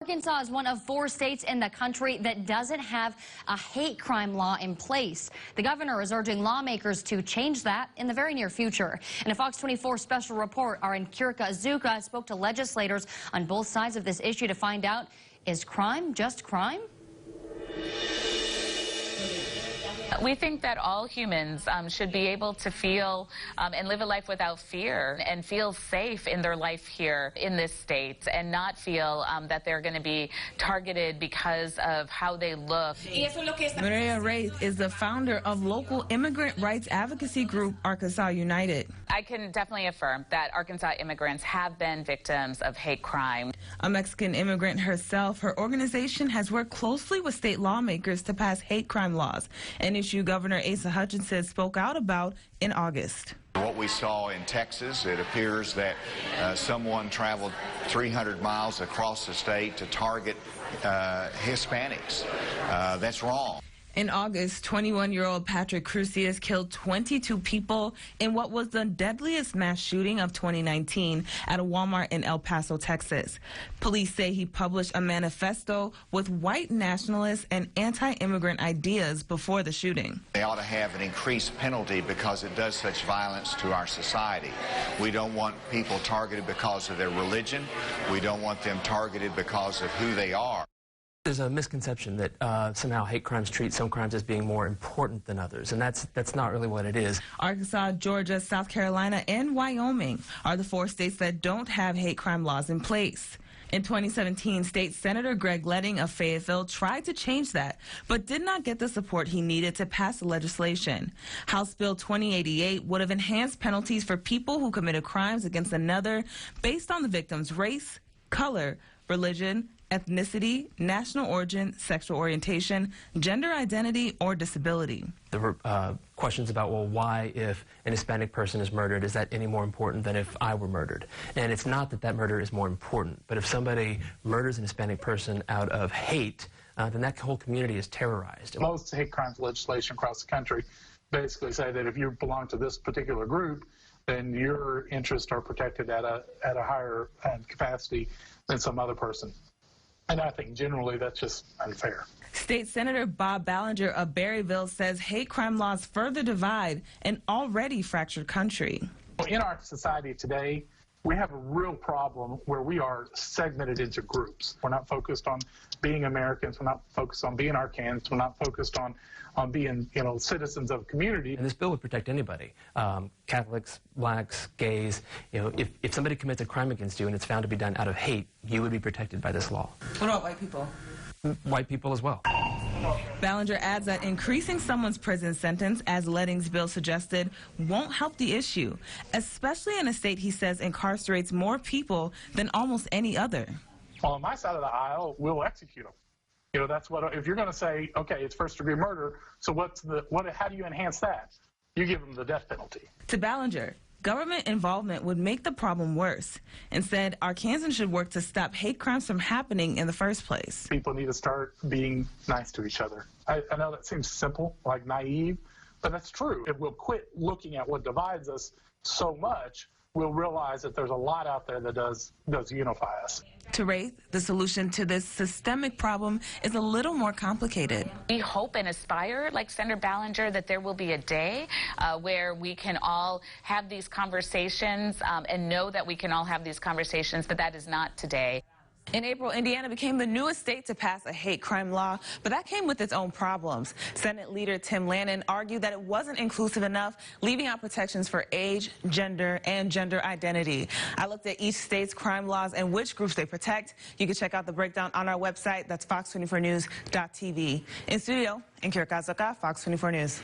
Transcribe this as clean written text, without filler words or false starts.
Arkansas is one of 4 states in the country that doesn't have a hate crime law in place. The governor is urging lawmakers to change that in the very near future. In a Fox 24 special report, our Kirika Azuka spoke to legislators on both sides of this issue to find out, is crime just crime? We think that all humans should be able to feel and live a life without fear and feel safe in their life here in this state and not feel that they're going to be targeted because of how they look. Maria Reyes is the founder of local immigrant rights advocacy group Arkansas United. I can definitely affirm that Arkansas immigrants have been victims of hate crime. A Mexican immigrant herself, her organization has worked closely with state lawmakers to pass hate crime laws, an issue Governor Asa Hutchinson spoke out about in August. What we saw in Texas, it appears that someone traveled 300 miles across the state to target Hispanics. That's wrong. In August, 21-year-old Patrick Crusius killed 22 people in what was the deadliest mass shooting of 2019 at a Walmart in El Paso, Texas. Police say he published a manifesto with white nationalist and anti-immigrant ideas before the shooting. They ought to have an increased penalty because it does such violence to our society. We don't want people targeted because of their religion. We don't want them targeted because of who they are. There's a misconception that somehow hate crimes treat some crimes as being more important than others, and that's not really what it is. Arkansas, Georgia, South Carolina, and Wyoming are the 4 states that don't have hate crime laws in place. In 2017, State Senator Greg Leding of Fayetteville tried to change that, but did not get the support he needed to pass the legislation. House Bill 2088 would have enhanced penalties for people who committed crimes against another based on the victim's race, color, religion, ethnicity, national origin, sexual orientation, gender identity, or disability. There were questions about, well, why, if an Hispanic person is murdered, is that any more important than if I were murdered? And it's not that that murder is more important, but if somebody murders an Hispanic person out of hate, then that whole community is terrorized. Most hate crimes legislation across the country basically say that if you belong to this particular group, then your interests are protected at a higher capacity than some other person. And I think generally that's just unfair. State Senator Bob Ballinger of Berryville says hate crime laws further divide an already fractured country. In our society today, we have a real problem where we are segmented into groups. We're not focused on being Americans. We're not focused on being Arkansans. We're not focused on being, citizens of community. And this bill would protect anybody, Catholics, blacks, gays. If somebody commits a crime against you and it's found to be done out of hate, you would be protected by this law. What about white people? White people as well. Ballinger adds that increasing someone's prison sentence, as Leding's bill suggested, won't help the issue, especially in a state he says incarcerates more people than almost any other. Well, on my side of the aisle, we'll execute them. That's what, if you're going to say, okay, it's first-degree murder, so how do you enhance that? You give them the death penalty. To Ballinger, government involvement would make the problem worse. Instead, Arkansans should work to stop hate crimes from happening in the first place. People need to start being nice to each other. I know that seems simple, like naive, but that's true. If we'll quit looking at what divides us so much, we'll realize that there's a lot out there that does unify us. To Wraith, the solution to this systemic problem is a little more complicated. We hope and aspire, like Senator Ballinger, that there will be a day where we can all have these conversations and know that we can all have these conversations, but that is not today. In April, Indiana became the newest state to pass a hate crime law, but that came with its own problems. Senate Leader Tim Lanane argued that it wasn't inclusive enough, leaving out protections for age, gender, and gender identity. I looked at each state's crime laws and which groups they protect. You can check out the breakdown on our website. That's fox24news.tv. In studio, Kirika Azuka, Fox 24 News.